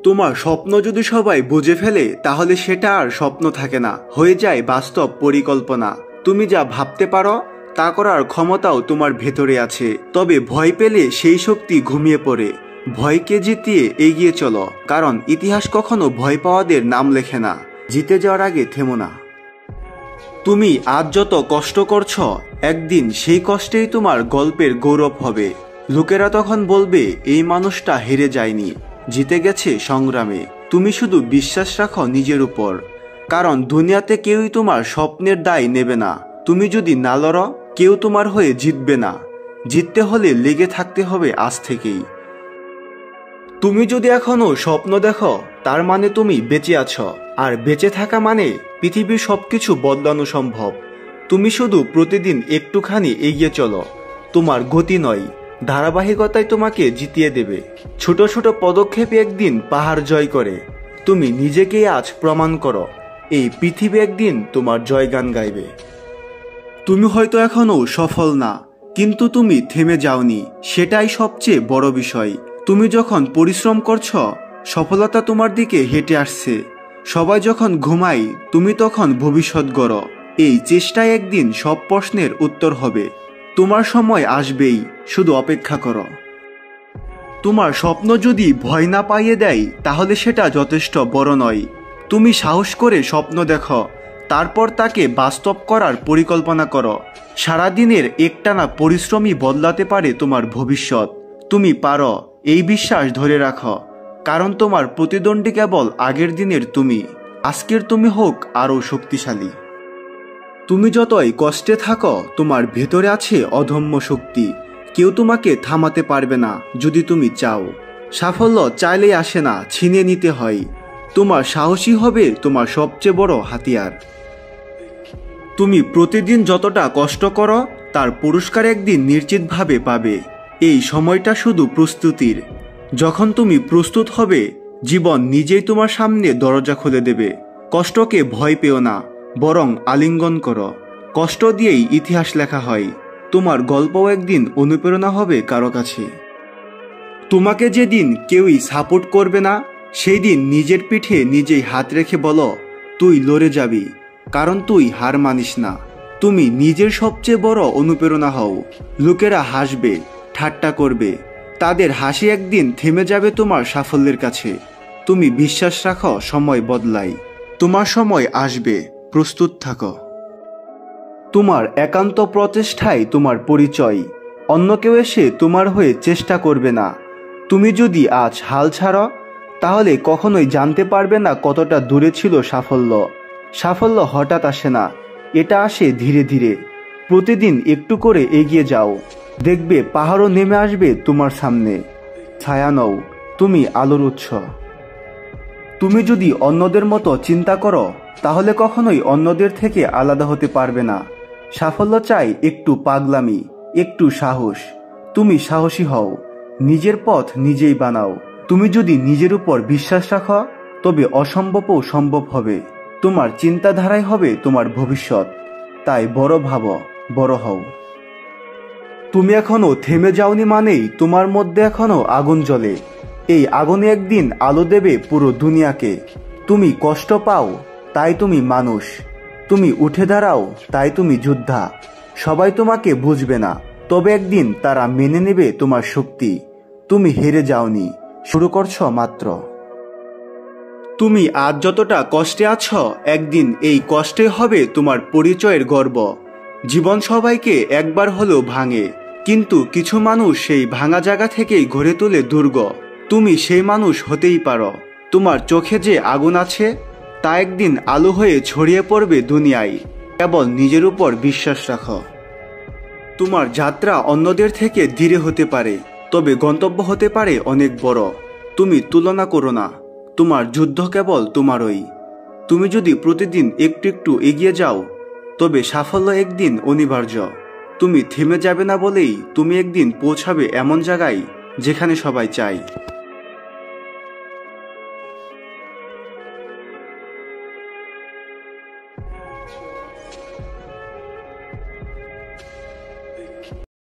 তোমার স্বপ্ন যদি সবাই বুঝে ফেলে তাহলে সেটা আর স্বপ্ন থাকে না, হয়ে যায় বাস্তব পরিকল্পনা। তুমি যা ভাবতে পারো তা করার ক্ষমতাও তোমার ভেতরে আছে, তবে ভয় পেলে সেই শক্তি ঘুমিয়ে পড়ে। ভয়কে জিতিয়ে এগিয়ে চলো, কারণ ইতিহাস কখনো ভয় পাওয়াদের নাম লেখে না। জিতে যাওয়ার আগে থেমো না। তুমি আজ যত কষ্ট করছো, একদিন সেই কষ্টেই তোমার গল্পের গৌরব হবে। লোকেরা তখন বলবে এই মানুষটা হেরে যায়নি, জিতে গেছে সংগ্রামে। তুমি শুধু বিশ্বাস রাখো নিজের উপর, কারণ দুনিয়াতে কেউই তোমার স্বপ্নের দায় নেবে না। তুমি যদি না লড়ো, কেউ তোমার হয়ে জিতবে না। জিততে হলে লেগে থাকতে হবে আজ থেকেই। তুমি যদি এখনো স্বপ্ন দেখো, তার মানে তুমি বেঁচে আছো, আর বেঁচে থাকা মানে পৃথিবীর সবকিছু বদলানো সম্ভব। তুমি শুধু প্রতিদিন একটুখানি এগিয়ে চলো। তোমার গতি নয়, ধারাবাহিকতাই তোমাকে জিতিয়ে দেবে। ছোট ছোট পদক্ষেপে একদিন পাহাড় জয় করে। তুমি নিজেকেই আজ প্রমাণ করো, এই পৃথিবী একদিন তোমার জয়গান গাইবে। তুমি হয়তো এখনো সফল না, কিন্তু তুমি থেমে যাওনি, সেটাই সবচেয়ে বড় বিষয়। তুমি যখন পরিশ্রম করছো, সফলতা তোমার দিকে হেঁটে আসছে। সবাই যখন ঘুমায়, তুমি তখন ভবিষ্যৎ গড়ো। এই চেষ্টায় একদিন সব প্রশ্নের উত্তর হবে। তোমার সময় আসবেই, শুধু অপেক্ষা করো। তোমার স্বপ্ন যদি ভয় না পাইয়ে দেয়, তাহলে সেটা যথেষ্ট বড় নয়। তুমি সাহস করে স্বপ্ন দেখো, তারপর তাকে বাস্তব করার পরিকল্পনা করো। সারাদিনের একটানা পরিশ্রমই বদলাতে পারে তোমার ভবিষ্যৎ। তুমি পারো, এই বিশ্বাস ধরে রাখো, কারণ তোমার প্রতিদ্বন্দ্বী কেবল আগের দিনের তুমি। আজকের তুমি হোক আরও শক্তিশালী। তুমি যতই কষ্টে থাকো, তোমার ভেতরে আছে অদম্য শক্তি। কেউ তোমাকে থামাতে পারবে না যদি তুমি চাও। সাফল্য চাইলেই আসে না, ছিনিয়ে নিতে হয়। তোমার সাহসী হবে তোমার সবচেয়ে বড় হাতিয়ার। তুমি প্রতিদিন যতটা কষ্ট করো, তার পুরস্কার একদিন নিশ্চিতভাবে পাবে। এই সময়টা শুধু প্রস্তুতির। যখন তুমি প্রস্তুত হবে, জীবন নিজেই তোমার সামনে দরজা খুলে দেবে। কষ্টকে ভয় পেও না, বরং আলিঙ্গন করো। কষ্ট দিয়েই ইতিহাস লেখা হয়। তোমার গল্পও একদিন অনুপ্রেরণা হবে কারো কাছে। তোমাকে যেদিন কেউই সাপোর্ট করবে না, সেই দিন নিজের পিঠে নিজেই হাত রেখে বলো, তুই লড়ে যাবি, কারণ তুই হার মানিস না। তুমি নিজের সবচেয়ে বড় অনুপ্রেরণা হও। লোকেরা হাসবে, ঠাট্টা করবে, তাদের হাসি একদিন থেমে যাবে তোমার সাফল্যের কাছে। তুমি বিশ্বাস রাখো, সময় বদলায়, তোমার সময় আসবে, প্রস্তুত থাকো। তোমার একান্ত প্রচেষ্টাই তোমার পরিচয়। অন্য কেউ এসে তোমার হয়ে চেষ্টা করবে না। তুমি যদি আজ হাল ছাড়ো, তাহলে কখনোই জানতে পারবে না কতটা দূরে ছিল সাফল্য। সাফল্য হঠাৎ আসে না, এটা আসে ধীরে ধীরে। প্রতিদিন একটু করে এগিয়ে যাও, দেখবে পাহাড়ও নেমে আসবে তোমার সামনে। ছায়া নও, তুমি আলোর উৎস। তুমি যদি অন্যদের মতো চিন্তা করো, তাহলে কখনোই অন্যদের থেকে আলাদা হতে পারবে না। সাফল্য চাই একটু পাগলামি, একটু সাহস। তুমি সাহসী হও, নিজের পথ নিজেই বানাও। তুমি যদি নিজের উপর বিশ্বাস রাখো, তবে অসম্ভবও সম্ভব হবে। তোমার চিন্তাধারাই হবে তোমার ভবিষ্যৎ। তাই বড় ভাবো, বড় হও। তুমি এখনো থেমে যাওনি মানেই তোমার মধ্যে এখনো আগুন জ্বলে। এই আগুনে একদিন আলো দেবে পুরো দুনিয়াকে। তুমি কষ্ট পাও, তাই তুমি মানুষ। তুমি উঠে দাঁড়াও, তাই তুমি যোদ্ধা। সবাই তোমাকে বুঝবে না, তবে একদিন তারা মেনে নেবে তোমার শক্তি। তুমি হেরে যাওনি, শুরু করছো মাত্র। তুমি আজ যতটা কষ্টে আছো, একদিন এই কষ্টে হবে তোমার পরিচয়ের গর্ব। জীবন সবাইকে একবার হলেও ভাঙে, কিন্তু কিছু মানুষ সেই ভাঙা জায়গা থেকেই গড়ে তোলে দুর্গ। তুমি সেই মানুষ হতেই পারো। তোমার চোখে যে আগুন আছে, তা একদিন আলো হয়ে ছড়িয়ে পড়বে দুনিয়ায়। কেবল নিজের উপর বিশ্বাস রাখো। তোমার যাত্রা অন্যদের থেকে ধীরে হতে পারে, তবে গন্তব্য হতে পারে অনেক বড়। তুমি তুলনা করো না, তোমার যুদ্ধ কেবল তোমারই। তুমি যদি প্রতিদিন একটু একটু এগিয়ে যাও, তবে সাফল্য একদিন অনিবার্য। তুমি থেমে যাবে না বলেই তুমি একদিন পৌঁছাবে এমন জায়গায় যেখানে সবাই চায়।